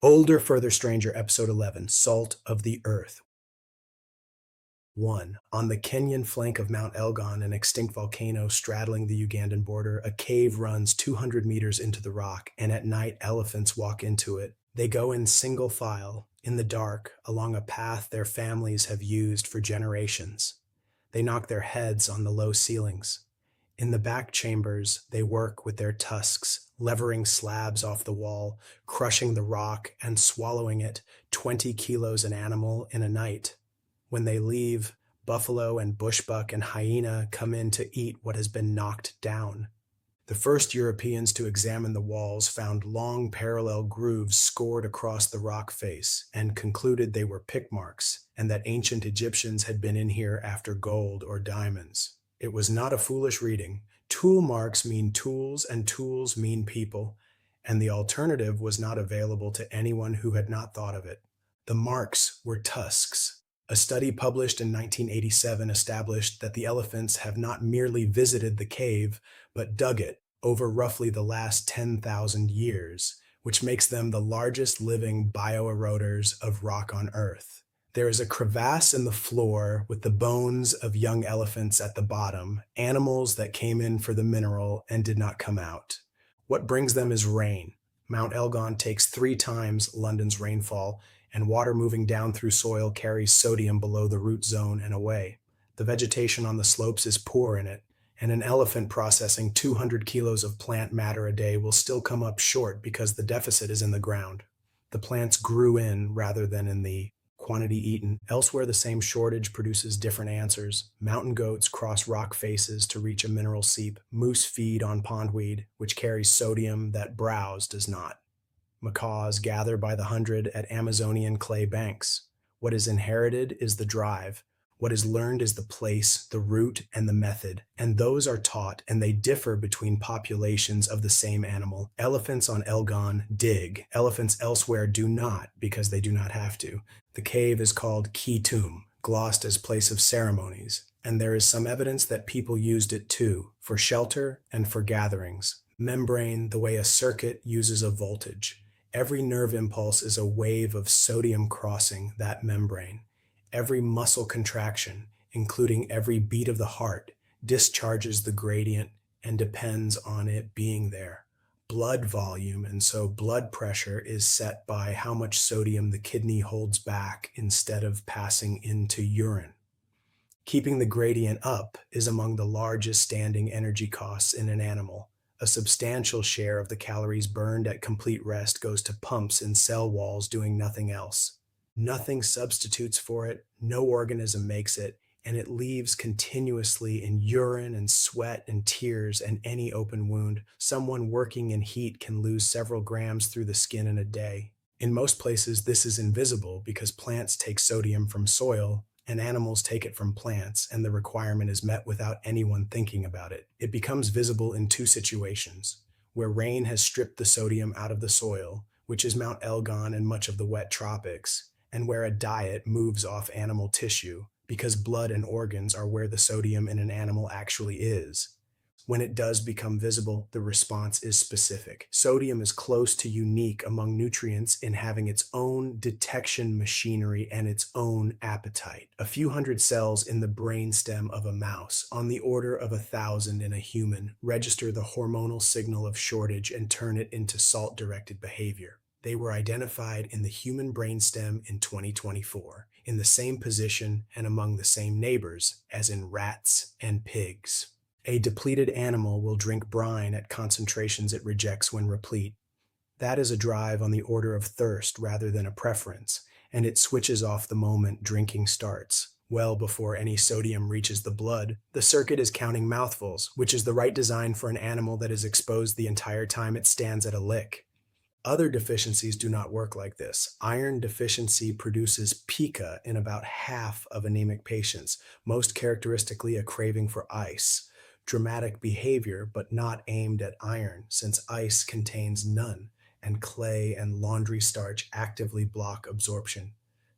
Older, Further Stranger, Episode 11, Salt of the Earth. 1. On the Kenyan flank of Mount Elgon, an extinct volcano straddling the Ugandan border, a cave runs 200 meters into the rock, and at night elephants walk into it. They go in single file, in the dark, along a path their families have used for generations. They knock their heads on the low ceilings. In the back chambers, they work with their tusks, levering slabs off the wall, crushing the rock and swallowing it, 20 kilos an animal in a night. When they leave, buffalo and bushbuck and hyena come in to eat what has been knocked down. The first Europeans to examine the walls found long parallel grooves scored across the rock face and concluded they were pick marks and that ancient Egyptians had been in here after gold or diamonds. It was not a foolish reading. Tool marks mean tools and tools mean people, and the alternative was not available to anyone who had not thought of it. The marks were tusks. A study published in 1987 established that the elephants have not merely visited the cave, but dug it over roughly the last 10,000 years, which makes them the largest living bioeroders of rock on Earth. There is a crevasse in the floor with the bones of young elephants at the bottom, animals that came in for the mineral and did not come out. What brings them is rain. Mount Elgon takes 3 times London's rainfall, and water moving down through soil carries sodium below the root zone and away. The vegetation on the slopes is poor in it, and an elephant processing 200 kilos of plant matter a day will still come up short because the deficit is in the ground. The plants grew in rather than in the quantity eaten. Elsewhere, the same shortage produces different answers. Mountain goats cross rock faces to reach a mineral seep. Moose feed on pondweed, which carries sodium that browse does not. Macaws gather by the hundred at Amazonian clay banks. What is inherited is the drive. What is learned is the place, the route, and the method, and those are taught, and they differ between populations of the same animal. Elephants on Elgon dig. Elephants elsewhere do not, because they do not have to. The cave is called Kitum, glossed as place of ceremonies, and there is some evidence that people used it too, for shelter and for gatherings. Membrane, the way a circuit uses a voltage. Every nerve impulse is a wave of sodium crossing that membrane. Every muscle contraction, including every beat of the heart, discharges the gradient and depends on it being there. Blood volume, and so blood pressure, is set by how much sodium the kidney holds back instead of passing into urine. Keeping the gradient up is among the largest standing energy costs in an animal. A substantial share of the calories burned at complete rest goes to pumps in cell walls doing nothing else. Nothing substitutes for it, no organism makes it, and it leaves continuously in urine and sweat and tears and any open wound. Someone working in heat can lose several grams through the skin in a day. In most places, this is invisible because plants take sodium from soil and animals take it from plants, and the requirement is met without anyone thinking about it. It becomes visible in 2 situations: where rain has stripped the sodium out of the soil, which is Mount Elgon and much of the wet tropics, and where a diet moves off animal tissue, because blood and organs are where the sodium in an animal actually is. When it does become visible, the response is specific. Sodium is close to unique among nutrients in having its own detection machinery and its own appetite. A few hundred cells in the brainstem of a mouse, on the order of 1,000 in a human, register the hormonal signal of shortage and turn it into salt-directed behavior. They were identified in the human brainstem in 2024, in the same position and among the same neighbors as in rats and pigs. A depleted animal will drink brine at concentrations it rejects when replete. That is a drive on the order of thirst rather than a preference, and it switches off the moment drinking starts. Well before any sodium reaches the blood, the circuit is counting mouthfuls, which is the right design for an animal that is exposed the entire time it stands at a lick. Other deficiencies do not work like this. Iron deficiency produces pica in about half of anemic patients, most characteristically a craving for ice. Dramatic behavior, but not aimed at iron, since ice contains none, and clay and laundry starch actively block absorption.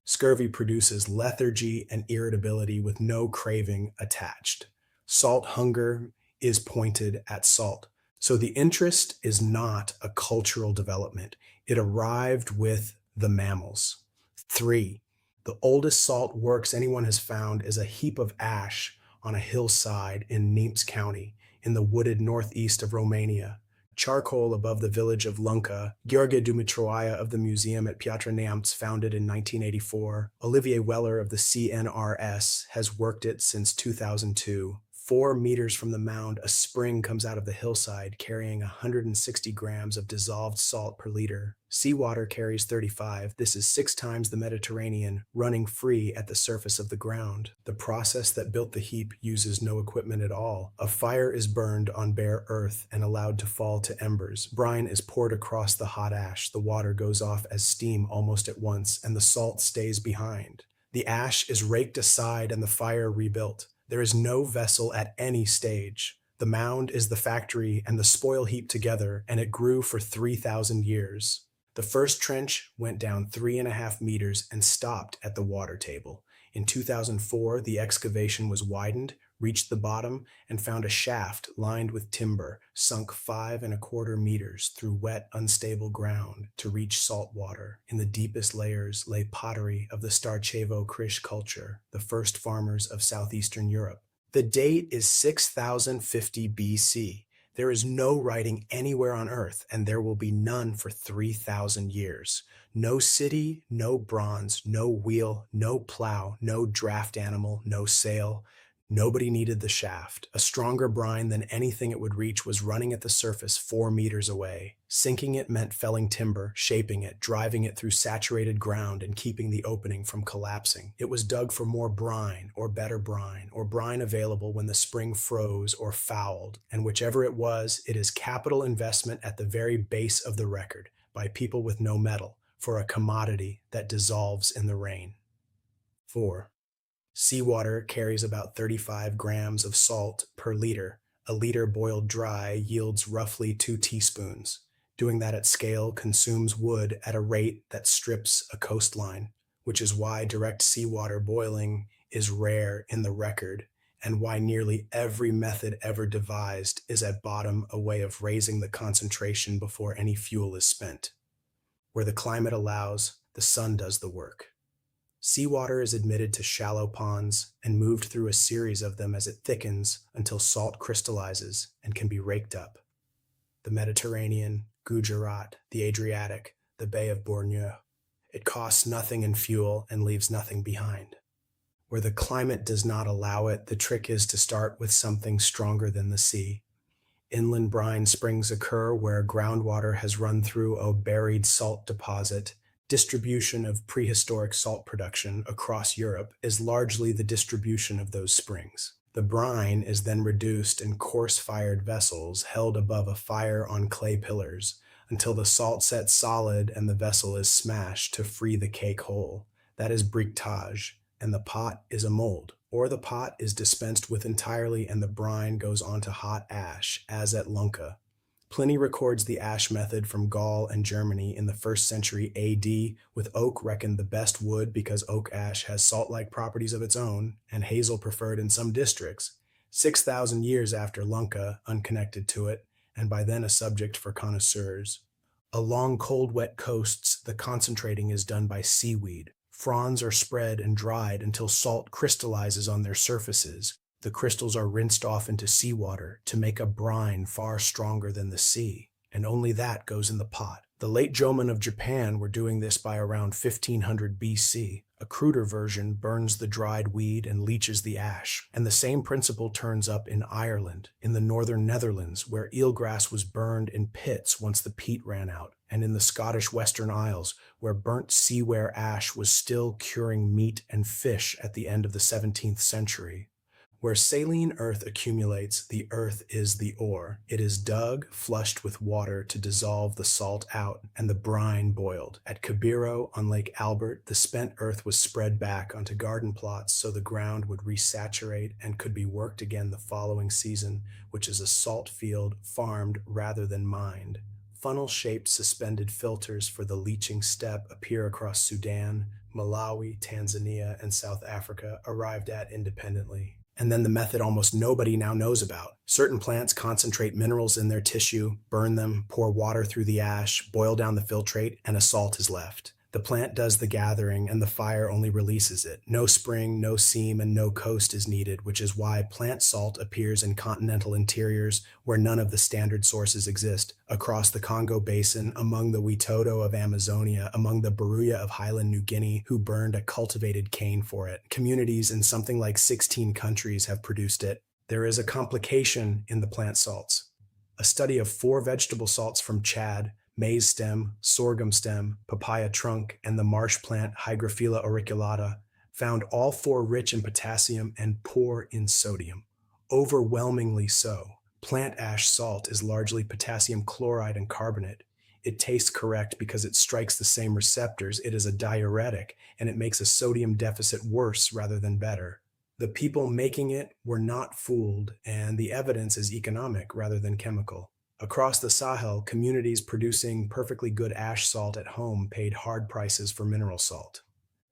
Scurvy produces lethargy and irritability with no craving attached. Salt hunger is pointed at salt. So the interest is not a cultural development. It arrived with the mammals. 3. The oldest salt works anyone has found is a heap of ash on a hillside in Neaps County, in the wooded northeast of Romania. Charcoal above the village of Lunca, Gheorghe Dumitroaia of the museum at Piatra Neamț founded in 1984. Olivier Weller of the CNRS has worked it since 2002. 4 meters from the mound, a spring comes out of the hillside carrying 160 grams of dissolved salt per liter. Seawater carries 35. This is 6 times the Mediterranean, running free at the surface of the ground. The process that built the heap uses no equipment at all. A fire is burned on bare earth and allowed to fall to embers. Brine is poured across the hot ash. The water goes off as steam almost at once, and the salt stays behind. The ash is raked aside and the fire rebuilt. There is no vessel at any stage. The mound is the factory and the spoil heap together, and it grew for 3,000 years. The first trench went down 3.5 meters and stopped at the water table. In 2004, the excavation was widened, reached the bottom, and found a shaft lined with timber, sunk 5.25 meters through wet, unstable ground to reach salt water. In the deepest layers lay pottery of the Starcevo Krish culture, the first farmers of southeastern Europe. The date is 6050 BC. There is no writing anywhere on Earth, and there will be none for 3,000 years. No city, no bronze, no wheel, no plow, no draft animal, no sail. Nobody needed the shaft. A stronger brine than anything it would reach was running at the surface 4 meters away. Sinking it meant felling timber, shaping it, driving it through saturated ground, and keeping the opening from collapsing. It was dug for more brine, or better brine, or brine available when the spring froze or fouled. And whichever it was, it is capital investment at the very base of the record, by people with no metal, for a commodity that dissolves in the rain. 4. Seawater carries about 35 grams of salt per liter. A liter boiled dry yields roughly 2 teaspoons. Doing that at scale consumes wood at a rate that strips a coastline, which is why direct seawater boiling is rare in the record, and why nearly every method ever devised is at bottom a way of raising the concentration before any fuel is spent. Where the climate allows, the sun does the work. Seawater is admitted to shallow ponds and moved through a series of them as it thickens until salt crystallizes and can be raked up. The Mediterranean, Gujarat, the Adriatic, the Bay of Borneo. It costs nothing in fuel and leaves nothing behind. Where the climate does not allow it, the trick is to start with something stronger than the sea. Inland brine springs occur where groundwater has run through a buried salt deposit. Distribution of prehistoric salt production across Europe is largely the distribution of those springs. The brine is then reduced in coarse-fired vessels held above a fire on clay pillars until the salt sets solid and the vessel is smashed to free the cake whole. That is briquetage, and the pot is a mold. Or the pot is dispensed with entirely and the brine goes onto hot ash, as at Lunca. Pliny records the ash method from Gaul and Germany in the 1st century AD, with oak reckoned the best wood because oak ash has salt-like properties of its own, and hazel preferred in some districts. 6,000 years after Lunca, unconnected to it, and by then a subject for connoisseurs. Along cold, wet coasts, the concentrating is done by seaweed. Fronds are spread and dried until salt crystallizes on their surfaces. The crystals are rinsed off into seawater to make a brine far stronger than the sea, and only that goes in the pot. The late Jomon of Japan were doing this by around 1500 BC. A cruder version burns the dried weed and leaches the ash, and the same principle turns up in Ireland, in the northern Netherlands, where eelgrass was burned in pits once the peat ran out, and in the Scottish Western Isles, where burnt seaware ash was still curing meat and fish at the end of the 17th century. Where saline earth accumulates, the earth is the ore. It is dug, flushed with water to dissolve the salt out, and the brine boiled. At Cabiro on Lake Albert, the spent earth was spread back onto garden plots so the ground would resaturate and could be worked again the following season, which is a salt field farmed rather than mined. Funnel-shaped suspended filters for the leaching step appear across Sudan, Malawi, Tanzania, and South Africa, arrived at independently. And then the method almost nobody now knows about. Certain plants concentrate minerals in their tissue, burn them, pour water through the ash, boil down the filtrate, and a salt is left. The plant does the gathering and the fire only releases it. No spring, no seam, and no coast is needed, which is why plant salt appears in continental interiors where none of the standard sources exist, across the Congo Basin, among the Witoto of Amazonia, among the Baruya of Highland New Guinea, who burned a cultivated cane for it. Communities in something like 16 countries have produced it. There is a complication in the plant salts. A study of 4 vegetable salts from Chad, maize stem, sorghum stem, papaya trunk, and the marsh plant Hygrophila auriculata, found all 4 rich in potassium and poor in sodium. Overwhelmingly so. Plant ash salt is largely potassium chloride and carbonate. It tastes correct because it strikes the same receptors. It is a diuretic, and it makes a sodium deficit worse rather than better. The people making it were not fooled, and the evidence is economic rather than chemical. Across the Sahel, communities producing perfectly good ash salt at home paid hard prices for mineral salt.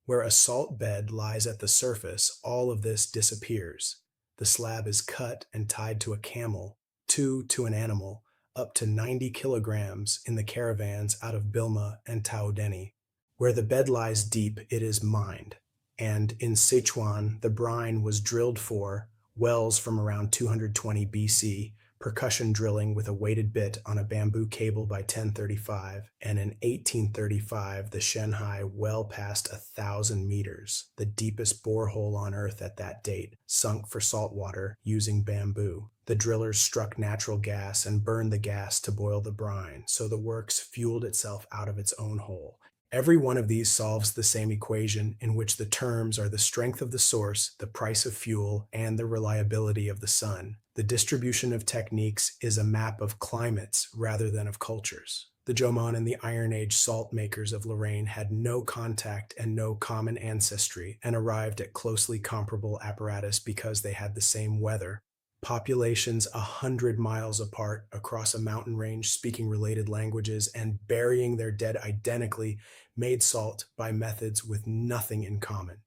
Where a salt bed lies at the surface, all of this disappears. The slab is cut and tied to a camel, 2 to an animal, up to 90 kilograms in the caravans out of Bilma and Taodeni. Where the bed lies deep, it is mined. And in Sichuan, the brine was drilled for wells from around 220 BC, percussion drilling with a weighted bit on a bamboo cable by 1035, and in 1835 the Shenhai well past 1,000 meters, the deepest borehole on Earth at that date, sunk for salt water using bamboo. The drillers struck natural gas and burned the gas to boil the brine, so the works fueled itself out of its own hole. Every one of these solves the same equation in which the terms are the strength of the source, the price of fuel, and the reliability of the sun. The distribution of techniques is a map of climates rather than of cultures. The Jomon and the Iron Age salt makers of Lorraine had no contact and no common ancestry, and arrived at closely comparable apparatus because they had the same weather. Populations 100 miles apart across a mountain range speaking related languages and burying their dead identically made salt by methods with nothing in common.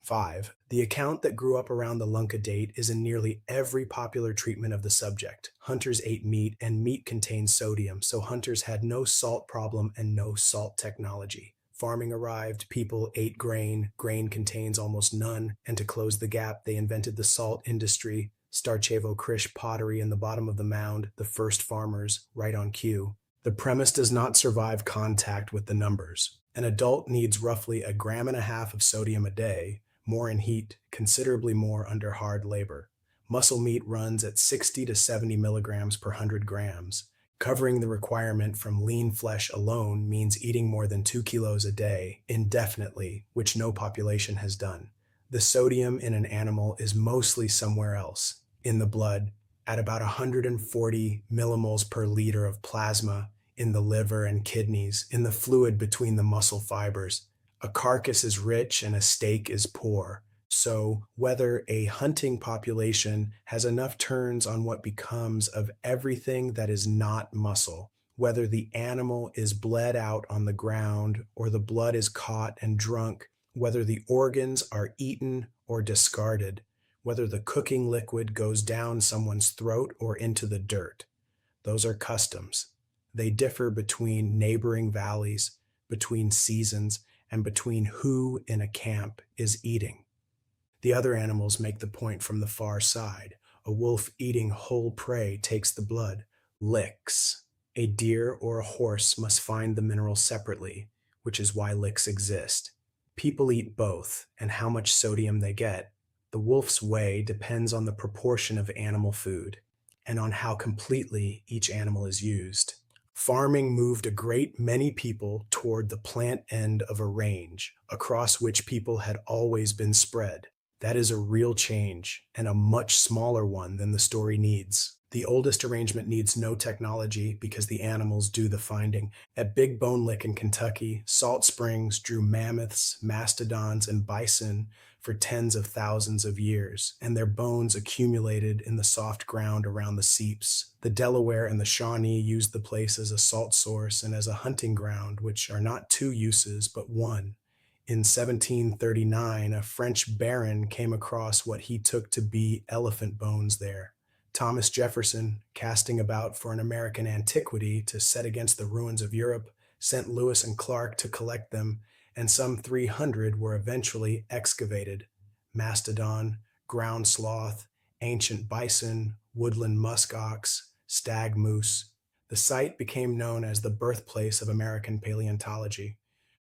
5. The account that grew up around the Lunka date is in nearly every popular treatment of the subject. Hunters ate meat, and meat contained sodium, so hunters had no salt problem and no salt technology. Farming arrived, people ate grain, grain contains almost none, and to close the gap, they invented the salt industry. Starchevo Krish pottery in the bottom of the mound, the first farmers, right on cue. The premise does not survive contact with the numbers. An adult needs roughly 1.5 grams of sodium a day, more in heat, considerably more under hard labor. Muscle meat runs at 60 to 70 milligrams per 100 grams. Covering the requirement from lean flesh alone means eating more than 2 kilos a day, indefinitely, which no population has done. The sodium in an animal is mostly somewhere else, in the blood, at about 140 millimoles per liter of plasma, in the liver and kidneys, in the fluid between the muscle fibers. A carcass is rich and a steak is poor. So whether a hunting population has enough turns on what becomes of everything that is not muscle, whether the animal is bled out on the ground or the blood is caught and drunk, whether the organs are eaten or discarded, whether the cooking liquid goes down someone's throat or into the dirt. Those are customs. They differ between neighboring valleys, between seasons, and between who in a camp is eating. The other animals make the point from the far side. A wolf eating whole prey takes the blood, licks. A deer or a horse must find the mineral separately, which is why licks exist. People eat both, and how much sodium they get. The wolf's way depends on the proportion of animal food, and on how completely each animal is used. Farming moved a great many people toward the plant end of a range, across which people had always been spread. That is a real change, and a much smaller one than the story needs. The oldest arrangement needs no technology because the animals do the finding. At Big Bone Lick in Kentucky, salt springs drew mammoths, mastodons, and bison for tens of thousands of years, and their bones accumulated in the soft ground around the seeps. The Delaware and the Shawnee used the place as a salt source and as a hunting ground, which are not 2 uses, but 1. In 1739, a French baron came across what he took to be elephant bones there. Thomas Jefferson, casting about for an American antiquity to set against the ruins of Europe, sent Lewis and Clark to collect them, and some 300 were eventually excavated. Mastodon, ground sloth, ancient bison, woodland musk ox, stag moose. The site became known as the birthplace of American paleontology.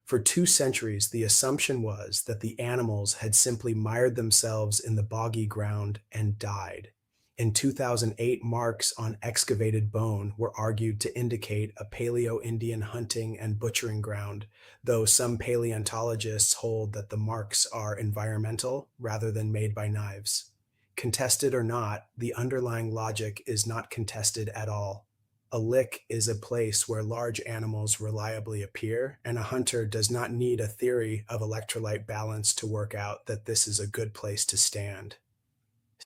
For 2 centuries, the assumption was that the animals had simply mired themselves in the boggy ground and died. In 2008, marks on excavated bone were argued to indicate a Paleo-Indian hunting and butchering ground, though some paleontologists hold that the marks are environmental rather than made by knives. Contested or not, the underlying logic is not contested at all. A lick is a place where large animals reliably appear, and a hunter does not need a theory of electrolyte balance to work out that this is a good place to stand.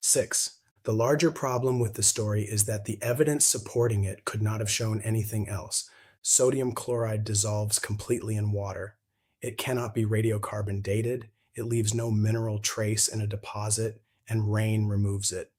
6. The larger problem with the story is that the evidence supporting it could not have shown anything else. Sodium chloride dissolves completely in water. It cannot be radiocarbon dated, it leaves no mineral trace in a deposit, and rain removes it.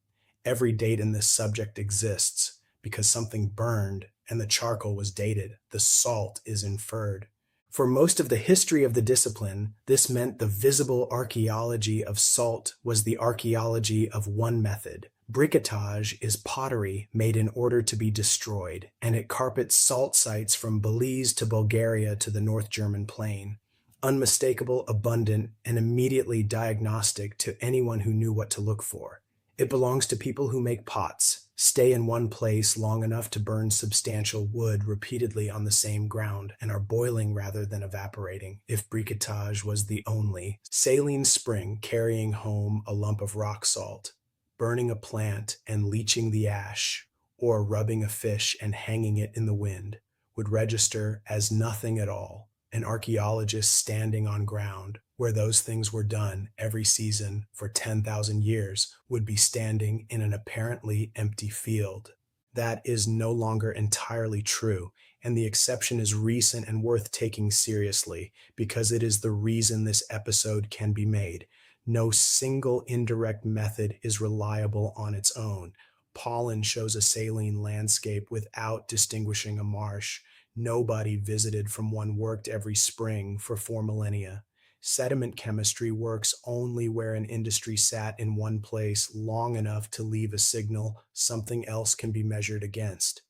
Every date in this subject exists because something burned and the charcoal was dated. The salt is inferred. For most of the history of the discipline, this meant the visible archaeology of salt was the archaeology of one method. Bricotage is pottery made in order to be destroyed, and it carpets salt sites from Belize to Bulgaria to the North German plain. Unmistakable, abundant, and immediately diagnostic to anyone who knew what to look for. It belongs to people who make pots, stay in one place long enough to burn substantial wood repeatedly on the same ground, and are boiling rather than evaporating, if bricotage was the only. Saline spring carrying home a lump of rock salt, burning a plant and leaching the ash, or rubbing a fish and hanging it in the wind, would register as nothing at all. An archaeologist standing on ground where those things were done every season for 10,000 years would be standing in an apparently empty field. That is no longer entirely true, and the exception is recent and worth taking seriously because it is the reason this episode can be made. No single indirect method is reliable on its own. Pollen shows a saline landscape without distinguishing a marsh. Nobody visited from one worked every spring for 4 millennia. Sediment chemistry works only where an industry sat in one place long enough to leave a signal something else can be measured against.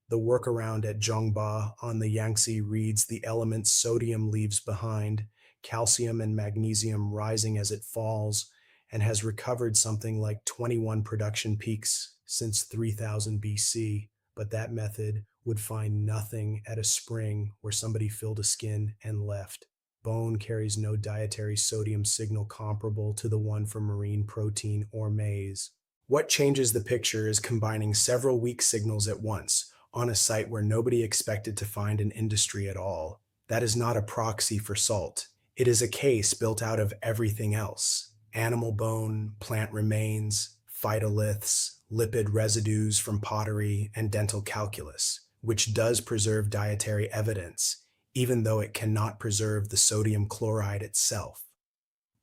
The workaround at Zhongba on the Yangtze reads the elements sodium leaves behind, calcium and magnesium rising as it falls, and has recovered something like 21 production peaks since 3000 BC, but that method would find nothing at a spring where somebody filled a skin and left. Bone carries no dietary sodium signal comparable to the one for marine protein or maize. What changes the picture is combining several weak signals at once on a site where nobody expected to find an industry at all. That is not a proxy for salt. It is a case built out of everything else. Animal bone, plant remains, phytoliths, lipid residues from pottery, and dental calculus, which does preserve dietary evidence, even though it cannot preserve the sodium chloride itself.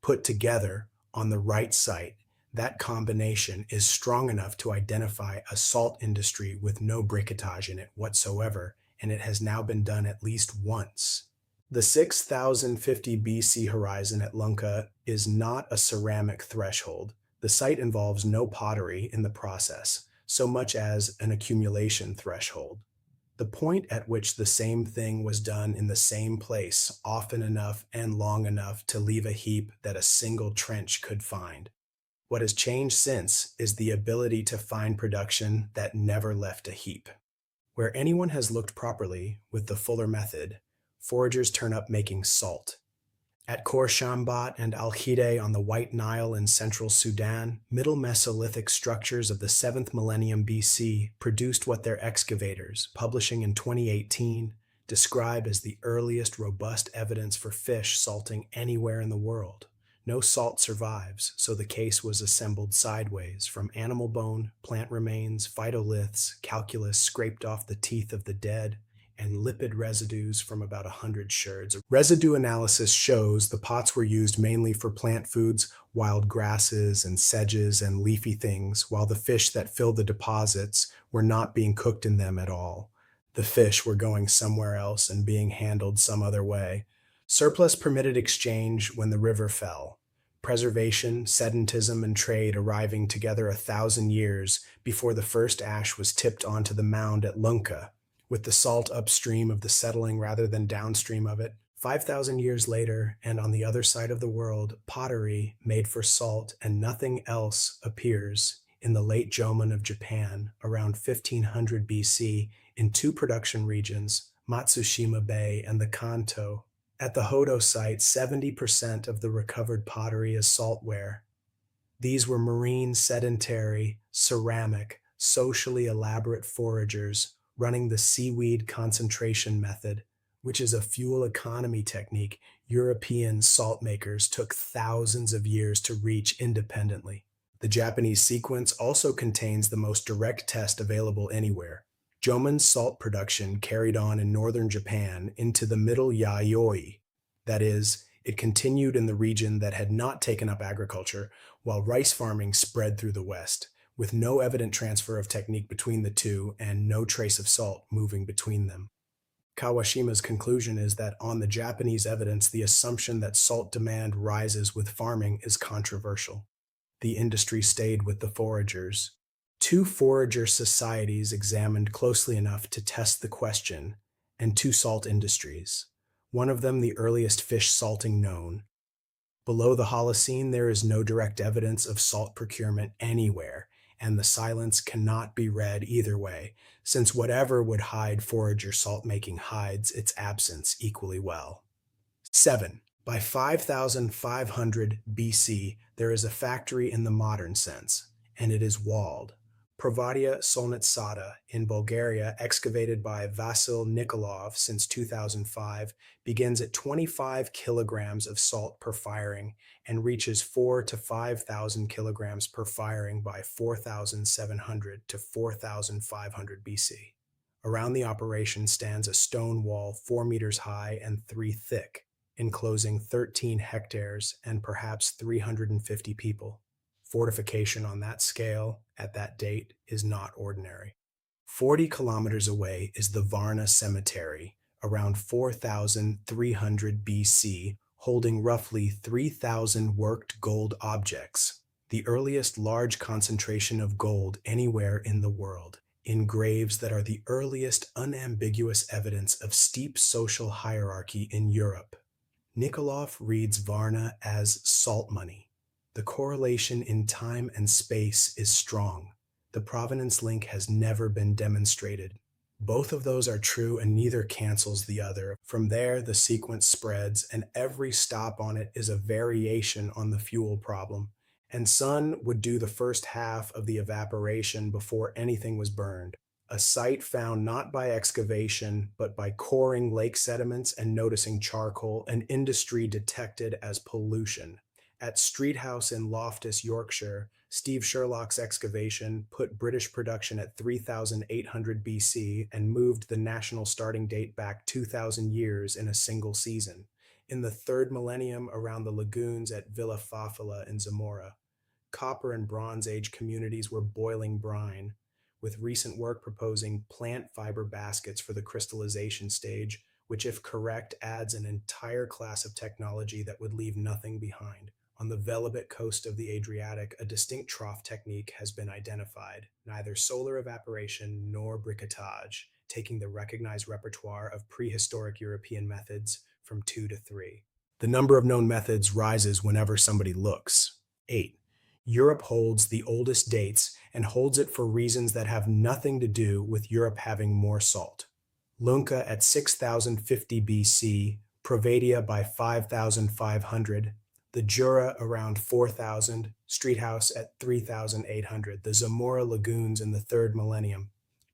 Put together, on the right site, that combination is strong enough to identify a salt industry with no bricotage in it whatsoever, and it has now been done at least once. The 6050 BC horizon at Lunka is not a ceramic threshold. The site involves no pottery in the process, so much as an accumulation threshold. The point at which the same thing was done in the same place often enough and long enough to leave a heap that a single trench could find. What has changed since is the ability to find production that never left a heap. Where anyone has looked properly with the Fuller method, foragers turn up making salt. At Khor Shambat and Al-Khideh on the White Nile in central Sudan, Middle Mesolithic structures of the 7th millennium BC produced what their excavators, publishing in 2018, describe as the earliest robust evidence for fish salting anywhere in the world. No salt survives, so the case was assembled sideways from animal bone, plant remains, phytoliths, calculus scraped off the teeth of the dead, and lipid residues from about 100 sherds. Residue analysis shows the pots were used mainly for plant foods, wild grasses and sedges and leafy things, while the fish that filled the deposits were not being cooked in them at all. The fish were going somewhere else and being handled some other way. Surplus permitted exchange when the river fell. Preservation, sedentism, and trade arriving together 1,000 years before the first ash was tipped onto the mound at Lunca, with the salt upstream of the settling rather than downstream of it. 5,000 years later, and on the other side of the world, pottery made for salt and nothing else appears in the late Jomon of Japan around 1500 BC in two production regions, Matsushima Bay and the Kanto. At the Hodo site, 70% of the recovered pottery is saltware. These were marine, sedentary, ceramic, socially elaborate foragers running the seaweed concentration method, which is a fuel economy technique European salt makers took thousands of years to reach independently. The Japanese sequence also contains the most direct test available anywhere. Jomon's salt production carried on in northern Japan into the middle Yayoi. That is, it continued in the region that had not taken up agriculture, while rice farming spread through the west, with no evident transfer of technique between the two and no trace of salt moving between them. Kawashima's conclusion is that on the Japanese evidence, the assumption that salt demand rises with farming is controversial. The industry stayed with the foragers. Two forager societies examined closely enough to test the question, and two salt industries. One of them the earliest fish salting known. Below the Holocene, there is no direct evidence of salt procurement anywhere, and the silence cannot be read either way, since whatever would hide forager salt making hides its absence equally well. 7. By 5500 BC, there is a factory in the modern sense, and it is walled. Provadia Solnitsata in Bulgaria, excavated by Vasil Nikolov since 2005, begins at 25 kilograms of salt per firing and reaches 4 to 5,000 kilograms per firing by 4,700 to 4,500 BC. Around the operation stands a stone wall 4 meters high and 3 thick, enclosing 13 hectares and perhaps 350 people. Fortification on that scale, at that date, is not ordinary. 40 kilometers away is the Varna Cemetery, around 4,300 BC, holding roughly 3,000 worked gold objects, the earliest large concentration of gold anywhere in the world, in graves that are the earliest unambiguous evidence of steep social hierarchy in Europe. Nikolov reads Varna as salt money. The correlation in time and space is strong. The provenance link has never been demonstrated. Both of those are true and neither cancels the other. From there, the sequence spreads, and every stop on it is a variation on the fuel problem. And sun would do the first half of the evaporation before anything was burned. A site found not by excavation, but by coring lake sediments and noticing charcoal, an industry detected as pollution. At Street House in Loftus, Yorkshire, Steve Sherlock's excavation put British production at 3,800 BC and moved the national starting date back 2,000 years in a single season. In the third millennium, around the lagoons at Villa Fafila in Zamora, Copper and Bronze Age communities were boiling brine, with recent work proposing plant fiber baskets for the crystallization stage, which, if correct, adds an entire class of technology that would leave nothing behind. On the Velebit coast of the Adriatic, a distinct trough technique has been identified, neither solar evaporation nor briquetage, taking the recognized repertoire of prehistoric European methods from 2 to 3. The number of known methods rises whenever somebody looks. 8. Europe holds the oldest dates and holds it for reasons that have nothing to do with Europe having more salt. Lunca at 6,050 BC, Provadia by 5,500, the Jura around 4,000, Street House at 3,800, the Zamora lagoons in the third millennium.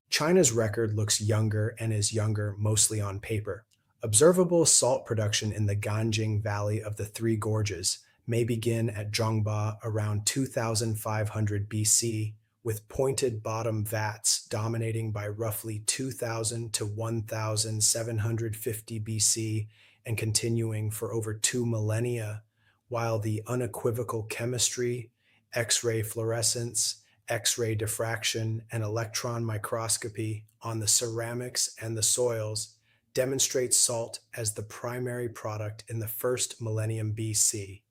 China's record looks younger and is younger mostly on paper. Observable salt production in the Ganjing Valley of the Three Gorges may begin at Zhongba around 2,500 BC, with pointed bottom vats dominating by roughly 2000 to 1750 BC and continuing for over 2 millennia, while the unequivocal chemistry, X ray fluorescence, X ray diffraction, and electron microscopy on the ceramics and the soils demonstrates salt as the primary product in the first millennium BC.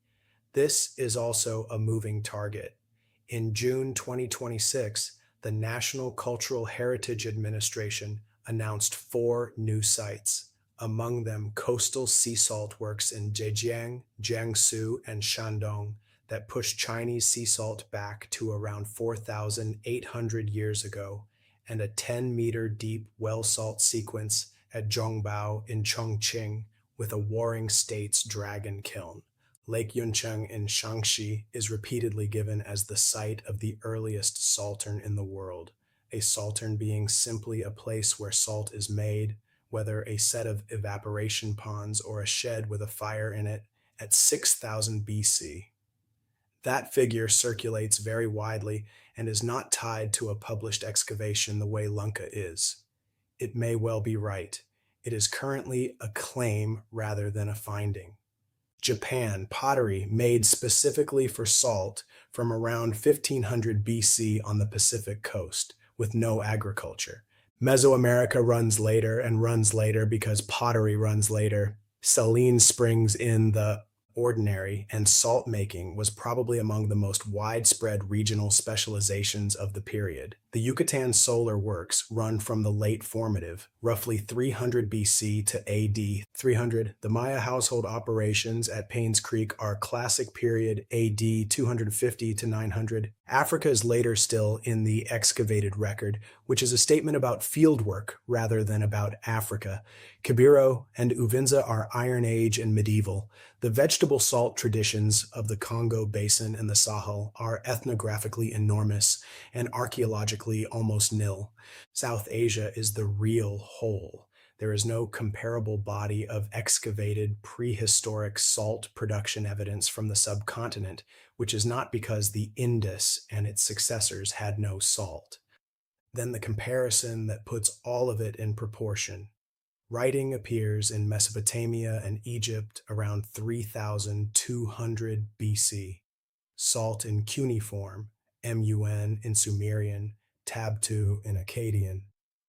This is also a moving target. In June 2026, the National Cultural Heritage Administration announced 4 new sites, among them coastal sea salt works in Zhejiang, Jiangsu, and Shandong that push Chinese sea salt back to around 4,800 years ago, and a 10-meter deep well salt sequence at Zhongbao in Chongqing with a Warring States dragon kiln. Lake Yuncheng in Shaanxi is repeatedly given as the site of the earliest saltern in the world, a saltern being simply a place where salt is made, whether a set of evaporation ponds or a shed with a fire in it, at 6000 BC. That figure circulates very widely and is not tied to a published excavation the way Lunka is. It may well be right. It is currently a claim rather than a finding. Japan, pottery made specifically for salt from around 1500 BC on the Pacific coast, with no agriculture. Mesoamerica runs later because pottery runs later. Saline springs in the ordinary, and salt making was probably among the most widespread regional specializations of the period. The Yucatan solar works run from the late formative, roughly 300 BC to AD 300. The Maya household operations at Paynes Creek are classic period AD 250 to 900. Africa is later still in the excavated record, which is a statement about field work rather than about Africa. Kibiro and Uvinza are Iron Age and medieval. The vegetable salt traditions of the Congo Basin and the Sahel are ethnographically enormous and archaeologically almost nil. South Asia is the real whole. There is no comparable body of excavated prehistoric salt production evidence from the subcontinent, which is not because the Indus and its successors had no salt. Then the comparison that puts all of it in proportion. Writing appears in Mesopotamia and Egypt around 3200 BC. Salt in cuneiform, MUN in Sumerian, Tabtu in Akkadian,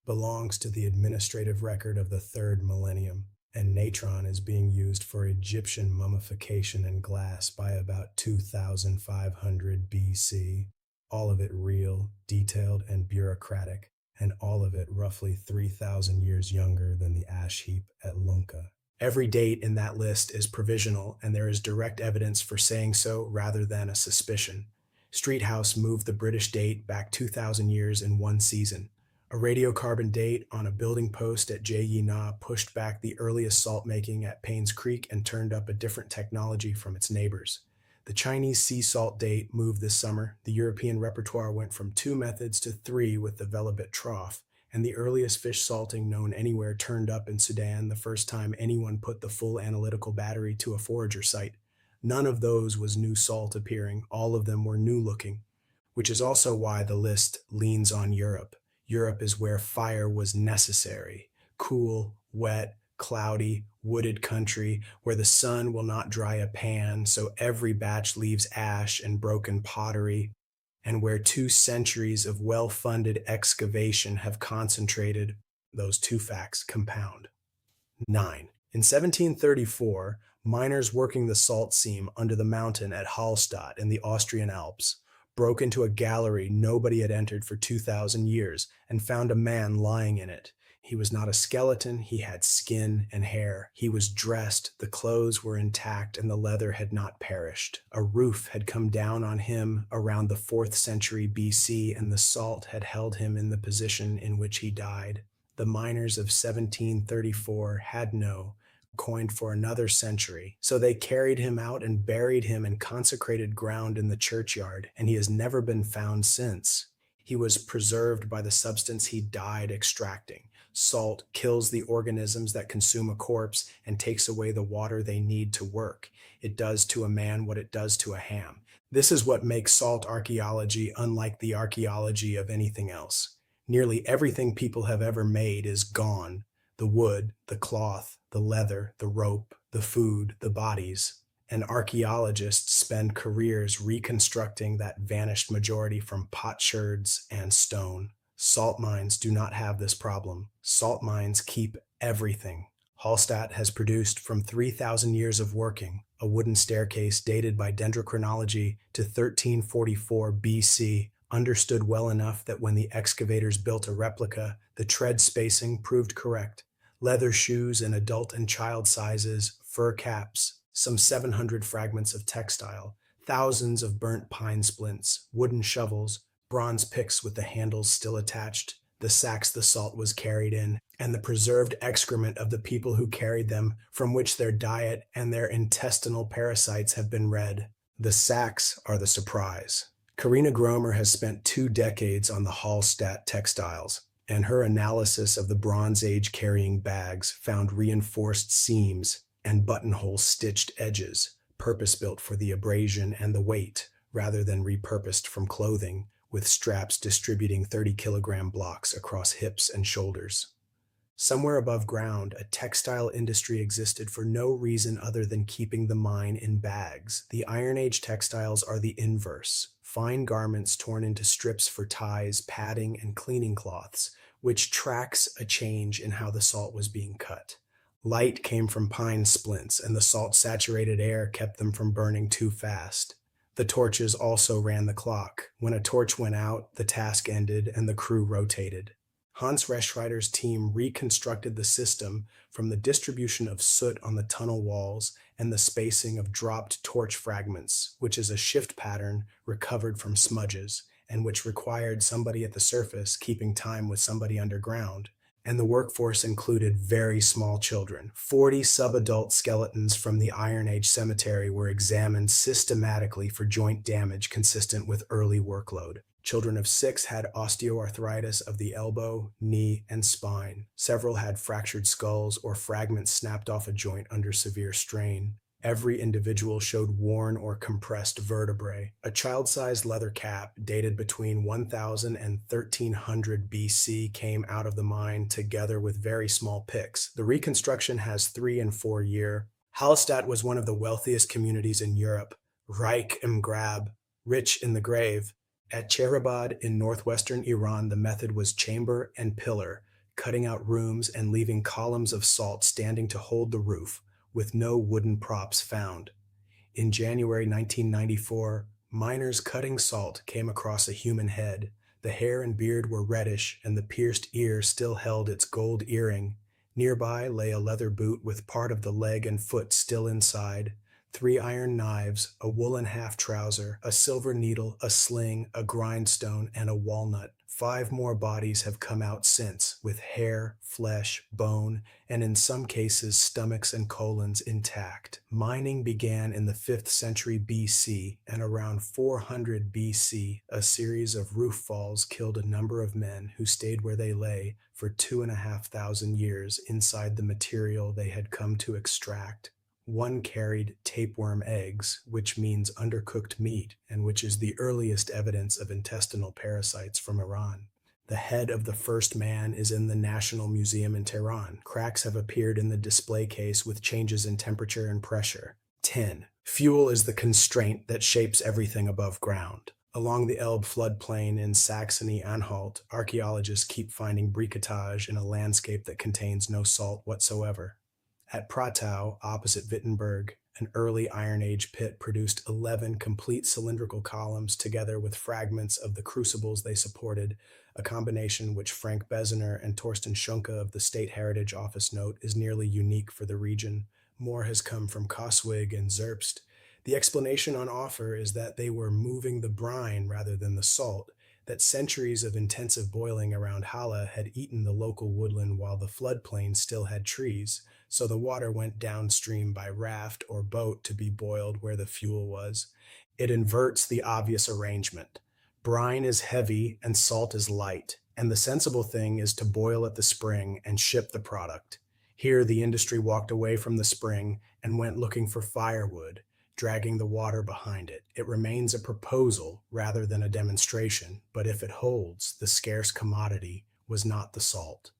belongs to the administrative record of the 3rd millennium, and natron is being used for Egyptian mummification in glass by about 2500 BC. All of it real, detailed, and bureaucratic, and all of it roughly 3,000 years younger than the ash heap at Lunka. Every date in that list is provisional, and there is direct evidence for saying so rather than a suspicion. Streethouse moved the British date back 2,000 years in one season. A radiocarbon date on a building post at Jyi Na pushed back the earliest salt making at Paynes Creek and turned up a different technology from its neighbors. The Chinese sea salt date moved this summer. The European repertoire went from 2 methods to 3 with the Velebit trough, and the earliest fish salting known anywhere turned up in Sudan the first time anyone put the full analytical battery to a forager site. None of those was new salt appearing, all of them were new looking, which is also why the list leans on Europe. Europe is where fire was necessary. Cool, wet, cloudy, wooded country where the sun will not dry a pan, so every batch leaves ash and broken pottery, and where 2 centuries of well-funded excavation have concentrated. Those 2 facts compound. 9. In 1734, miners working the salt seam under the mountain at Hallstatt in the Austrian Alps broke into a gallery nobody had entered for 2,000 years and found a man lying in it. He was not a skeleton, he had skin and hair. He was dressed, the clothes were intact, and the leather had not perished. A roof had come down on him around the 4th century BC, and the salt had held him in the position in which he died. The miners of 1734 had no coined for another century, so they carried him out and buried him in consecrated ground in the churchyard, and he has never been found since. He was preserved by the substance he died extracting. Salt kills the organisms that consume a corpse and takes away the water they need to work. It does to a man what it does to a ham. This is what makes salt archaeology unlike the archaeology of anything else. Nearly everything people have ever made is gone: the wood, the cloth, the leather, the rope, the food, the bodies. And archaeologists spend careers reconstructing that vanished majority from potsherds and stone. Salt mines do not have this problem. Salt mines keep everything. Hallstatt has produced from 3,000 years of working a wooden staircase dated by dendrochronology to 1344 BC, understood well enough that when the excavators built a replica, the tread spacing proved correct. Leather shoes in adult and child sizes, fur caps, some 700 fragments of textile, thousands of burnt pine splints, wooden shovels, bronze picks with the handles still attached, the sacks the salt was carried in, and the preserved excrement of the people who carried them, from which their diet and their intestinal parasites have been read. The sacks are the surprise. Karina Gromer has spent 2 decades on the Hallstatt textiles, and her analysis of the Bronze Age carrying bags found reinforced seams and buttonhole stitched edges, purpose-built for the abrasion and the weight, rather than repurposed from clothing, with straps distributing 30-kilogram blocks across hips and shoulders. Somewhere above ground, a textile industry existed for no reason other than keeping the mine in bags. The Iron Age textiles are the inverse: fine garments torn into strips for ties, padding, and cleaning cloths, which tracks a change in how the salt was being cut. Light came from pine splints, and the salt-saturated air kept them from burning too fast. The torches also ran the clock. When a torch went out, the task ended and the crew rotated. Hans Reschreiter's team reconstructed the system from the distribution of soot on the tunnel walls and the spacing of dropped torch fragments, which is a shift pattern recovered from smudges, and which required somebody at the surface keeping time with somebody underground. And the workforce included very small children. 40 subadult skeletons from the Iron Age cemetery were examined systematically for joint damage consistent with early workload. Children of 6 had osteoarthritis of the elbow, knee, and spine. Several had fractured skulls or fragments snapped off a joint under severe strain. Every individual showed worn or compressed vertebrae. A child-sized leather cap dated between 1000 and 1300 BC came out of the mine together with very small picks. The reconstruction has 3 and 4 year. Hallstatt was one of the wealthiest communities in Europe. Reich im Grab, rich in the grave. At Cherabad in northwestern Iran, the method was chamber and pillar, cutting out rooms and leaving columns of salt standing to hold the roof, with no wooden props found. In January 1994, miners cutting salt came across a human head. The hair and beard were reddish, and the pierced ear still held its gold earring. Nearby lay a leather boot with part of the leg and foot still inside, 3 iron knives, a woolen half trouser, a silver needle, a sling, a grindstone, and a walnut. 5 more bodies have come out since, with hair, flesh, bone, and in some cases stomachs and colons intact. Mining began in the 5th century BC, and around 400 BC, a series of roof falls killed a number of men who stayed where they lay for 2,500 years inside the material they had come to extract. One carried tapeworm eggs, which means undercooked meat, and which is the earliest evidence of intestinal parasites from Iran. The head of the first man is in the National Museum in Tehran. Cracks have appeared in the display case with changes in temperature and pressure. 10. Fuel is the constraint that shapes everything above ground. Along the Elbe floodplain in Saxony-Anhalt, archaeologists keep finding briquetage in a landscape that contains no salt whatsoever. At Prattau, opposite Wittenberg, an early Iron Age pit produced 11 complete cylindrical columns together with fragments of the crucibles they supported, a combination which Frank Besener and Torsten Schunke of the State Heritage Office note is nearly unique for the region. More has come from Koswig and Zerbst. The explanation on offer is that they were moving the brine rather than the salt, that centuries of intensive boiling around Halle had eaten the local woodland while the floodplain still had trees, so the water went downstream by raft or boat to be boiled where the fuel was. It inverts the obvious arrangement. Brine is heavy and salt is light. And the sensible thing is to boil at the spring and ship the product. Here, the industry walked away from the spring and went looking for firewood, dragging the water behind it. It remains a proposal rather than a demonstration, but if it holds, the scarce commodity was not the salt.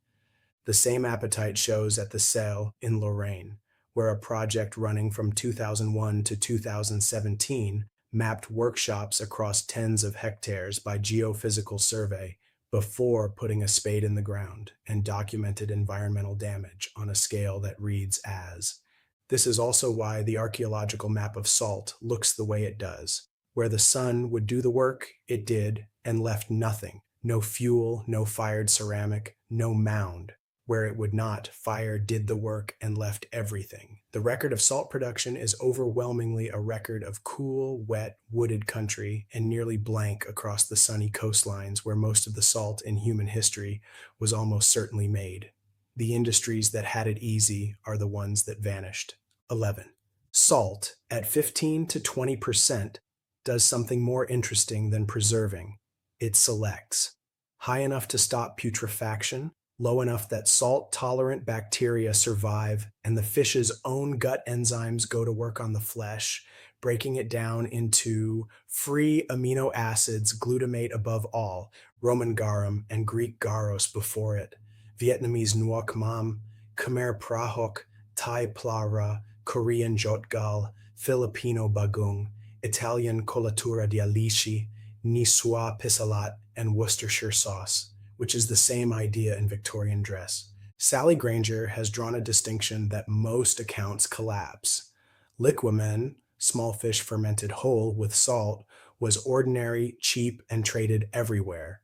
The same appetite shows at the Selle in Lorraine, where a project running from 2001 to 2017 mapped workshops across tens of hectares by geophysical survey before putting a spade in the ground and documented environmental damage on a scale that reads as. This is also why the archaeological map of salt looks the way it does. Where the sun would do the work, it did, and left nothing. No fuel, no fired ceramic, no mound. Where it would not, fire did the work and left everything. The record of salt production is overwhelmingly a record of cool, wet, wooded country and nearly blank across the sunny coastlines where most of the salt in human history was almost certainly made. The industries that had it easy are the ones that vanished. 11. Salt, at 15 to 20%, does something more interesting than preserving. It selects. High enough to stop putrefaction, low enough that salt-tolerant bacteria survive and the fish's own gut enzymes go to work on the flesh, breaking it down into free amino acids, glutamate above all, Roman garum and Greek garos before it, Vietnamese nuoc mam, Khmer prahok, Thai plara, Korean jotgal, Filipino bagung, Italian colatura di alici, Niçois pissalat, and Worcestershire sauce, which is the same idea in Victorian dress. Sally Granger has drawn a distinction that most accounts collapse. Liquamen, small fish fermented whole with salt, was ordinary, cheap, and traded everywhere.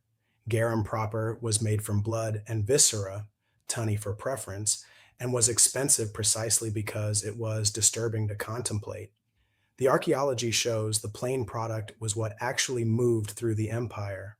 Garum proper was made from blood and viscera, tunny for preference, and was expensive precisely because it was disturbing to contemplate. The archaeology shows the plain product was what actually moved through the empire.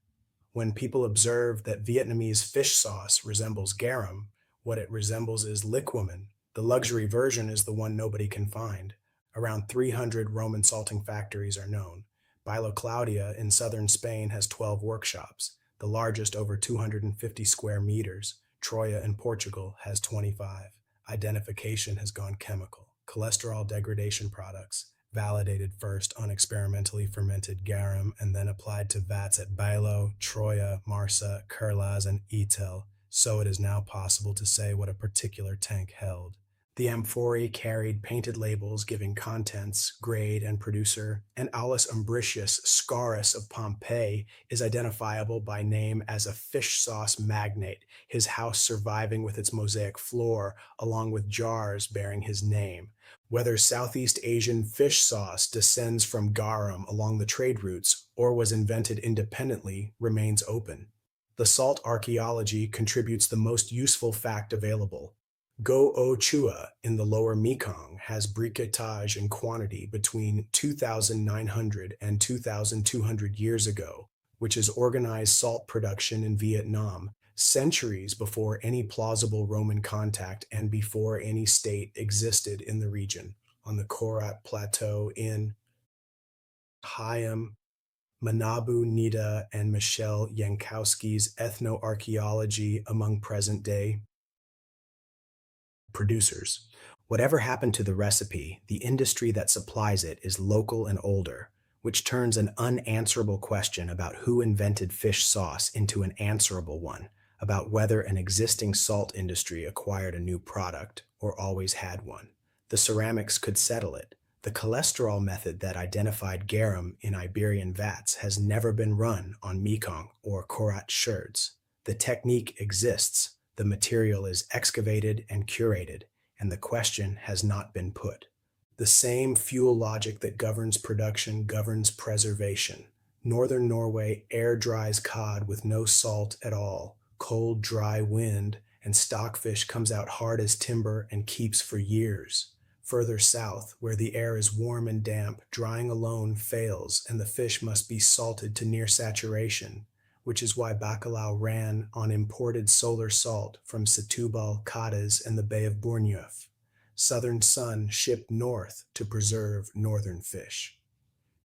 When people observe that Vietnamese fish sauce resembles garum, what it resembles is liquamen. The luxury version is the one nobody can find. Around 300 Roman salting factories are known. Bilo Claudia in southern Spain has 12 workshops, the largest over 250 square meters. Troya in Portugal has 25. Identification has gone chemical. Cholesterol degradation products, validated first on experimentally fermented garum and then applied to vats at Bailo, Troya, Marsa, Kurlaz, and Etel, so it is now possible to say what a particular tank held. The amphorae carried painted labels giving contents, grade, and producer, and Aulus Umbricius Scaurus of Pompeii is identifiable by name as a fish sauce magnate, his house surviving with its mosaic floor, along with jars bearing his name. Whether Southeast Asian fish sauce descends from garum along the trade routes or was invented independently remains open. The salt archaeology contributes the most useful fact available. Go-O Chua in the lower Mekong has briquetage in quantity between 2,900 and 2,200 years ago, which is organized salt production in Vietnam, centuries before any plausible Roman contact and before any state existed in the region. On the Korat Plateau in Hayam, Manabu Nida and Michelle Yankowski's Ethnoarchaeology Among Present-Day Producers. Whatever happened to the recipe, the industry that supplies it is local and older, which turns an unanswerable question about who invented fish sauce into an answerable one, about whether an existing salt industry acquired a new product or always had one. The ceramics could settle it. The cholesterol method that identified garum in Iberian vats has never been run on Mekong or Korat sherds. The technique exists. The material is excavated and curated, and the question has not been put. The same fuel logic that governs production governs preservation. Northern Norway air dries cod with no salt at all, cold, dry wind, and stockfish comes out hard as timber and keeps for years. Further south, where the air is warm and damp, drying alone fails, and the fish must be salted to near saturation, which is why bacalao ran on imported solar salt from Setúbal, Cádiz, and the Bay of Bournemouth. Southern sun shipped north to preserve northern fish.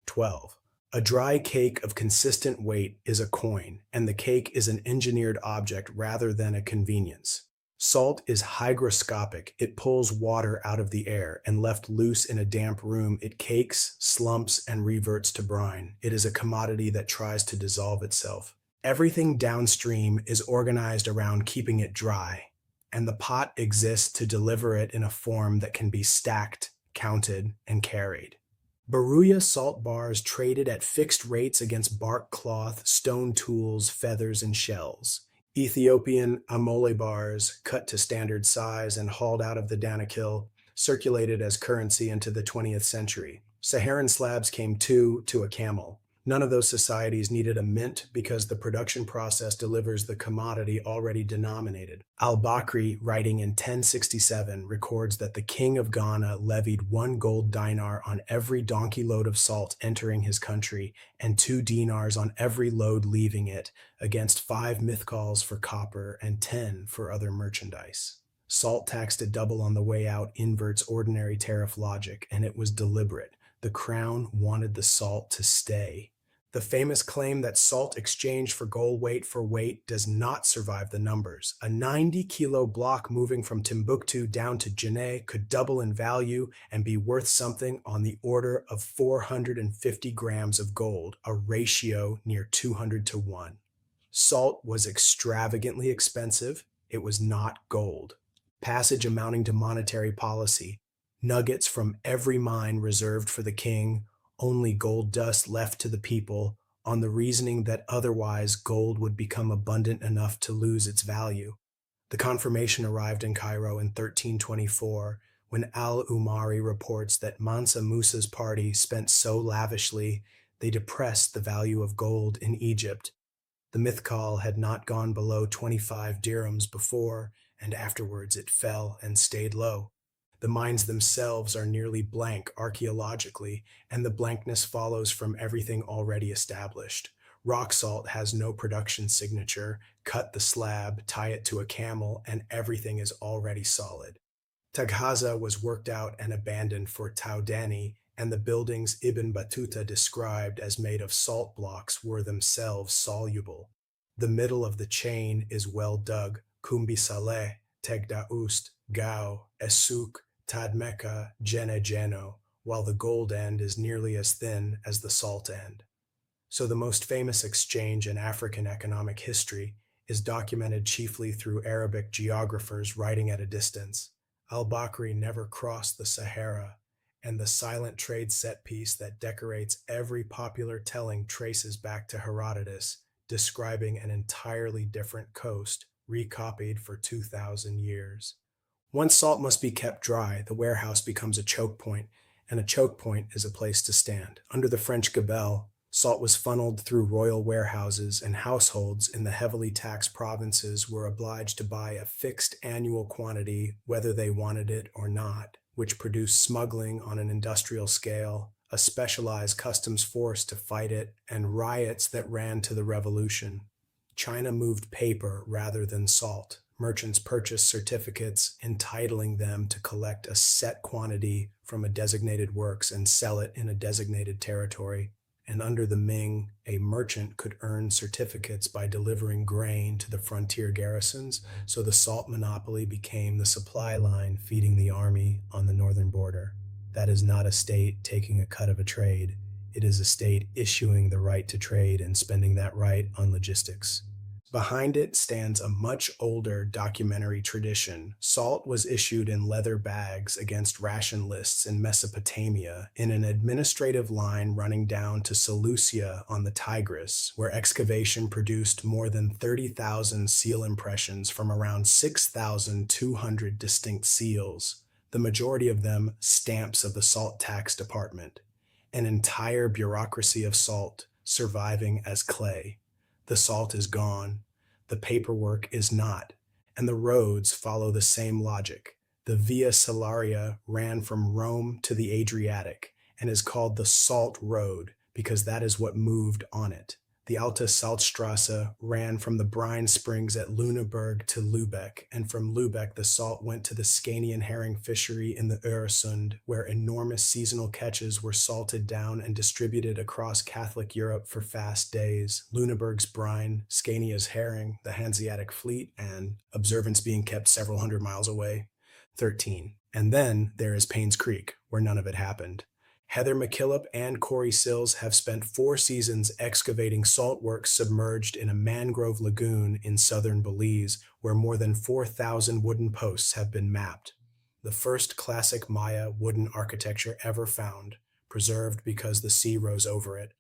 12. A dry cake of consistent weight is a coin, and the cake is an engineered object rather than a convenience. Salt is hygroscopic. It pulls water out of the air, and left loose in a damp room, it cakes, slumps, and reverts to brine. It is a commodity that tries to dissolve itself. Everything downstream is organized around keeping it dry, and the pot exists to deliver it in a form that can be stacked, counted, and carried. Baruya salt bars traded at fixed rates against bark cloth, stone tools, feathers, and shells. Ethiopian amole bars, cut to standard size and hauled out of the Danakil, circulated as currency into the 20th century. Saharan slabs came to a camel. None of those societies needed a mint because the production process delivers the commodity already denominated. Al-Bakri, writing in 1067, records that the king of Ghana levied 1 gold dinar on every donkey load of salt entering his country and 2 dinars on every load leaving it, against 5 mithqals for copper and 10 for other merchandise. Salt tax to double on the way out inverts ordinary tariff logic, and it was deliberate. The crown wanted the salt to stay. The famous claim that salt exchanged for gold weight for weight does not survive the numbers. A 90-kilo block moving from Timbuktu down to Janneh could double in value and be worth something on the order of 450 grams of gold, a ratio near 200 to 1. Salt was extravagantly expensive. It was not gold. Passage amounting to monetary policy. Nuggets from every mine reserved for the king, only gold dust left to the people, on the reasoning that otherwise gold would become abundant enough to lose its value. The confirmation arrived in Cairo in 1324, when al-Umari reports that Mansa Musa's party spent so lavishly they depressed the value of gold in Egypt. The mithqal had not gone below 25 dirhams before, and afterwards it fell and stayed low. The mines themselves are nearly blank archaeologically, and the blankness follows from everything already established. Rock salt has no production signature. Cut the slab, tie it to a camel, and everything is already solid. Taghaza was worked out and abandoned for Taudani, and the buildings Ibn Battuta described as made of salt blocks were themselves soluble. The middle of the chain is well dug. Kumbi Saleh, Tegdaust, Gao, Esuk, Tadmeka, Geno, while the gold end is nearly as thin as the salt end. So the most famous exchange in African economic history is documented chiefly through Arabic geographers writing at a distance. Al-Bakri never crossed the Sahara, and the silent trade set piece that decorates every popular telling traces back to Herodotus, describing an entirely different coast, recopied for 2,000 years. Once salt must be kept dry, the warehouse becomes a choke point, and a choke point is a place to stand. Under the French gabelle, salt was funneled through royal warehouses, and households in the heavily taxed provinces were obliged to buy a fixed annual quantity, whether they wanted it or not, which produced smuggling on an industrial scale, a specialized customs force to fight it, and riots that ran to the revolution. China moved paper rather than salt. Merchants purchased certificates entitling them to collect a set quantity from a designated works and sell it in a designated territory. And under the Ming, a merchant could earn certificates by delivering grain to the frontier garrisons, so the salt monopoly became the supply line feeding the army on the northern border. That is not a state taking a cut of a trade. It is a state issuing the right to trade and spending that right on logistics. Behind it stands a much older documentary tradition. Salt was issued in leather bags against ration lists in Mesopotamia in an administrative line running down to Seleucia on the Tigris, where excavation produced more than 30,000 seal impressions from around 6,200 distinct seals, the majority of them stamps of the salt tax department. An entire bureaucracy of salt surviving as clay. The salt is gone, the paperwork is not, and the roads follow the same logic. The Via Salaria ran from Rome to the Adriatic and is called the Salt Road because that is what moved on it. The Alte Salzstrasse ran from the brine springs at Lüneburg to Lübeck, and from Lübeck the salt went to the Scanian herring fishery in the Öresund, where enormous seasonal catches were salted down and distributed across Catholic Europe for fast days. Lüneburg's brine, Scania's herring, the Hanseatic fleet, and observance being kept several hundred miles away. 13. And then there is Payne's Creek, where none of it happened. Heather McKillop and Corey Sills have spent 4 seasons excavating salt works submerged in a mangrove lagoon in southern Belize, where more than 4,000 wooden posts have been mapped. The first classic Maya wooden architecture ever found, preserved because the sea rose over it.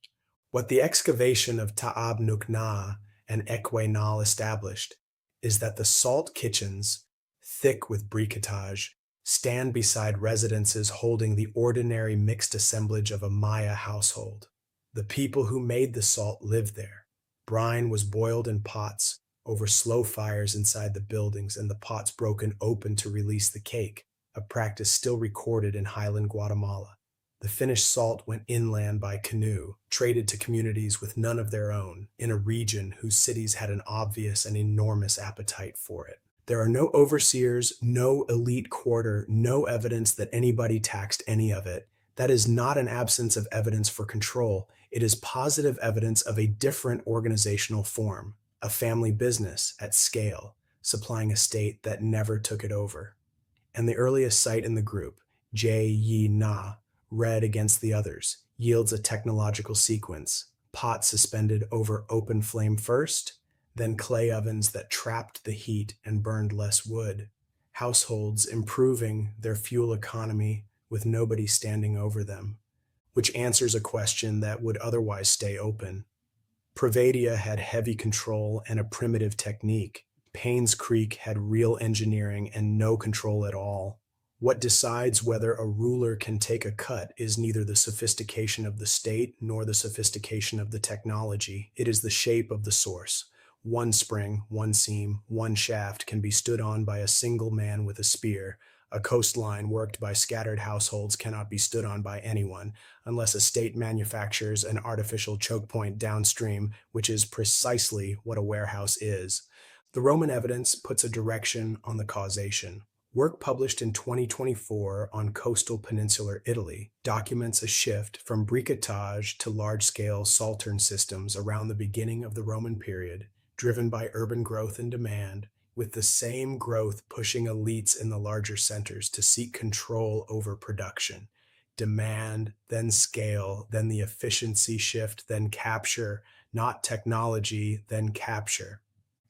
What the excavation of Ta'ab Nukna and Ekwenal established is that the salt kitchens, thick with briquetage, stand beside residences holding the ordinary mixed assemblage of a Maya household. The people who made the salt lived there. Brine was boiled in pots over slow fires inside the buildings, and the pots broken open to release the cake, a practice still recorded in highland Guatemala. The finished salt went inland by canoe, traded to communities with none of their own, in a region whose cities had an obvious and enormous appetite for it. There are no overseers, no elite quarter, no evidence that anybody taxed any of it. That is not an absence of evidence for control. It is positive evidence of a different organizational form, a family business at scale, supplying a state that never took it over. And the earliest site in the group, J Yi Na, red against the others, yields a technological sequence: pot suspended over open flame first, then clay ovens that trapped the heat and burned less wood, households improving their fuel economy with nobody standing over them, which answers a question that would otherwise stay open. Provadia had heavy control and a primitive technique. Payne's Creek had real engineering and no control at all. What decides whether a ruler can take a cut is neither the sophistication of the state nor the sophistication of the technology. It is the shape of the source. One spring, one seam, one shaft can be stood on by a single man with a spear. A coastline worked by scattered households cannot be stood on by anyone, unless a state manufactures an artificial choke point downstream, which is precisely what a warehouse is. The Roman evidence puts a direction on the causation. Work published in 2024 on coastal peninsular Italy documents a shift from briquetage to large-scale saltern systems around the beginning of the Roman period, driven by urban growth and demand, with the same growth pushing elites in the larger centers to seek control over production. Demand, then scale, then the efficiency shift, then capture, not technology, then capture.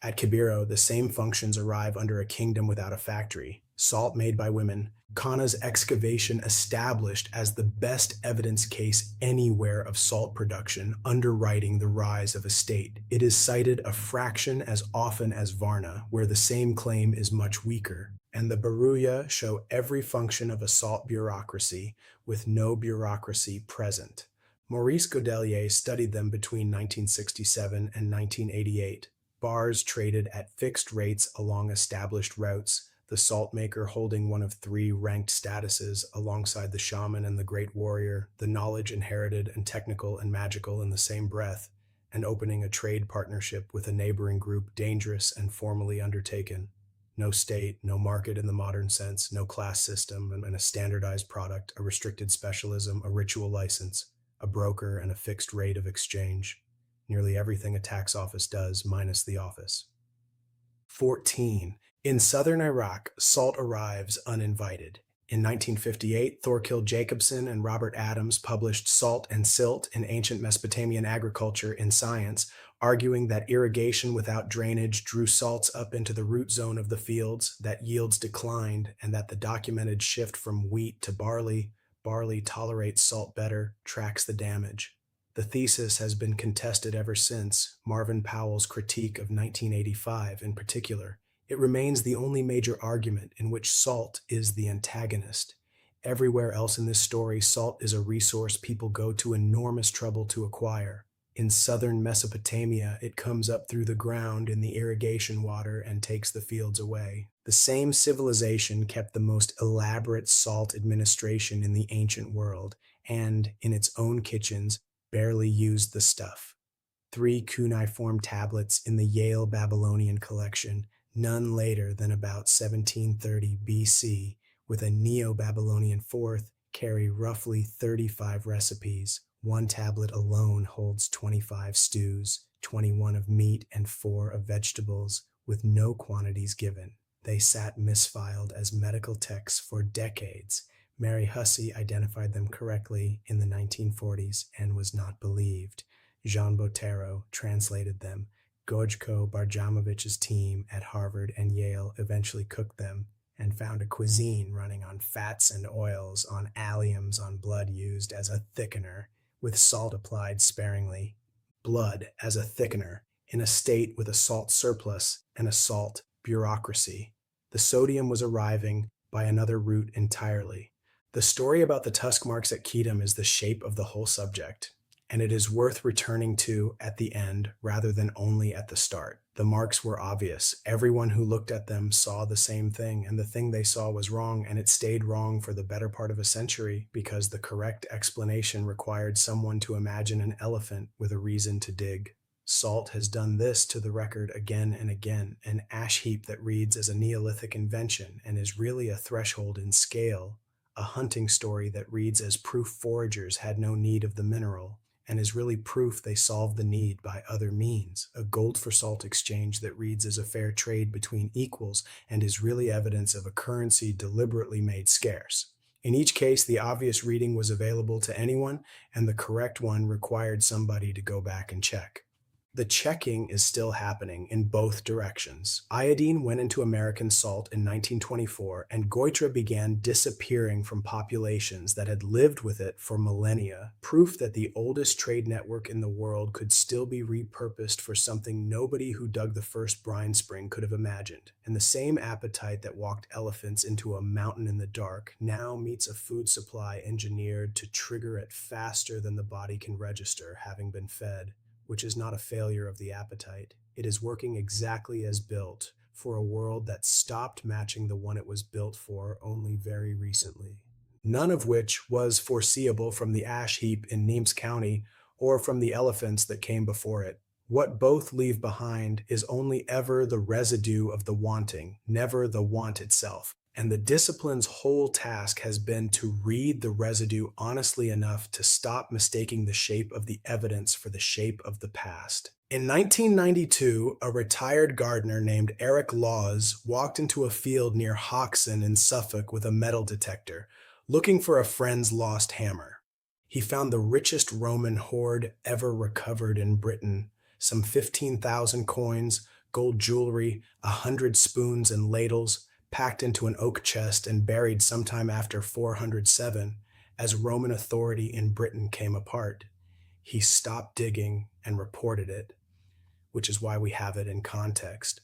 At Kibiro, the same functions arrive under a kingdom without a factory. Salt made by women. Kana's excavation established as the best evidence case anywhere of salt production, underwriting the rise of a state. It is cited a fraction as often as Varna, where the same claim is much weaker. And the Baruya show every function of a salt bureaucracy, with no bureaucracy present. Maurice Godelier studied them between 1967 and 1988. Bars traded at fixed rates along established routes, the salt maker holding one of 3 ranked statuses alongside the shaman and the great warrior, the knowledge inherited and technical and magical in the same breath, and opening a trade partnership with a neighboring group dangerous and formally undertaken. No state, no market in the modern sense, no class system, and a standardized product, a restricted specialism, a ritual license, a broker, and a fixed rate of exchange. Nearly everything a tax office does, minus the office. 14. In southern Iraq, salt arrives uninvited. In 1958, Thorkild Jacobson and Robert Adams published Salt and Silt in Ancient Mesopotamian Agriculture in Science, arguing that irrigation without drainage drew salts up into the root zone of the fields, that yields declined, and that the documented shift from wheat to barley tolerates salt better, tracks the damage. The thesis has been contested ever since, Marvin Powell's critique of 1985 in particular. It remains the only major argument in which salt is the antagonist. Everywhere else in this story, salt is a resource people go to enormous trouble to acquire. In southern Mesopotamia, it comes up through the ground in the irrigation water and takes the fields away. The same civilization kept the most elaborate salt administration in the ancient world, and, in its own kitchens, barely used the stuff. three cuneiform tablets in the Yale Babylonian collection, none later than about 1730 BC, with a Neo-Babylonian fourth, carry roughly 35 recipes. One tablet alone holds 25 stews, 21 of meat and 4 of vegetables, with no quantities given. They sat misfiled as medical texts for decades. Mary Hussey identified them correctly in the 1940s and was not believed. Jean Bottero translated them. Gojko Barjamovich's team at Harvard and Yale eventually cooked them and found a cuisine running on fats and oils, on alliums, on blood used as a thickener, with salt applied sparingly. Blood as a thickener, in a state with a salt surplus and a salt bureaucracy. The sodium was arriving by another route entirely. The story about the tusk marks at Kedum is the shape of the whole subject, and it is worth returning to at the end rather than only at the start. The marks were obvious. Everyone who looked at them saw the same thing, and the thing they saw was wrong, and it stayed wrong for the better part of a century because the correct explanation required someone to imagine an elephant with a reason to dig. Salt has done this to the record again and again, an ash heap that reads as a Neolithic invention and is really a threshold in scale, a hunting story that reads as proof foragers had no need of the mineral, and is really proof they solved the need by other means, a gold for salt exchange that reads as a fair trade between equals and is really evidence of a currency deliberately made scarce. In each case, the obvious reading was available to anyone, and the correct one required somebody to go back and check. The checking is still happening in both directions. Iodine went into American salt in 1924, and goitre began disappearing from populations that had lived with it for millennia, proof that the oldest trade network in the world could still be repurposed for something nobody who dug the first brine spring could have imagined. And the same appetite that walked elephants into a mountain in the dark now meets a food supply engineered to trigger it faster than the body can register, having been fed. Which is not a failure of the appetite. It is working exactly as built for a world that stopped matching the one it was built for only very recently. None of which was foreseeable from the ash heap in Nîmes County or from the elephants that came before it. What both leave behind is only ever the residue of the wanting, never the want itself. And the discipline's whole task has been to read the residue honestly enough to stop mistaking the shape of the evidence for the shape of the past. In 1992, a retired gardener named Eric Laws walked into a field near Hoxton in Suffolk with a metal detector, looking for a friend's lost hammer. He found the richest Roman hoard ever recovered in Britain, some 15,000 coins, gold jewelry, 100 spoons and ladles, packed into an oak chest and buried sometime after 407, as Roman authority in Britain came apart. He stopped digging and reported it, which is why we have it in context.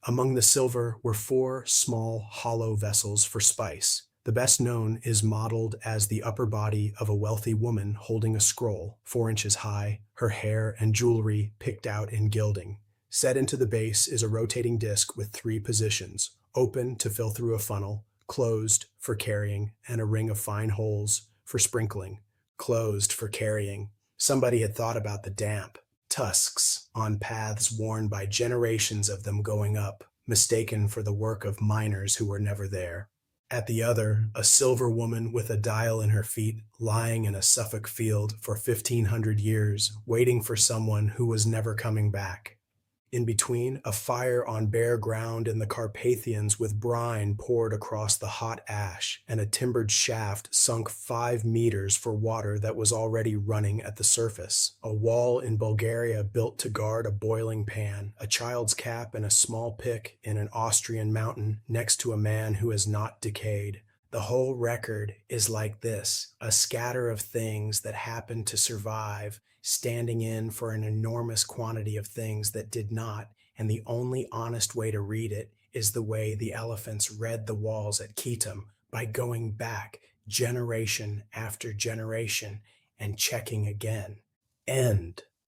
Among the silver were 4 small hollow vessels for spice. The best known is modeled as the upper body of a wealthy woman holding a scroll, 4 inches high, her hair and jewelry picked out in gilding. Set into the base is a rotating disc with 3 positions: open to fill through a funnel, closed for carrying, and a ring of fine holes for sprinkling. Closed for carrying. Somebody had thought about the damp. Tusks on paths worn by generations of them going up, mistaken for the work of miners who were never there. At the other, a silver woman with a dial in her feet, lying in a Suffolk field for 1,500 years, waiting for someone who was never coming back. In between, a fire on bare ground in the Carpathians with brine poured across the hot ash, and a timbered shaft sunk 5 meters for water that was already running at the surface. A wall in Bulgaria built to guard a boiling pan, a child's cap and a small pick in an Austrian mountain next to a man who has not decayed. The whole record is like this, a scatter of things that happened to survive, standing in for an enormous quantity of things that did not, and the only honest way to read it is the way the elephants read the walls at Kedum, by going back generation after generation and checking again. End.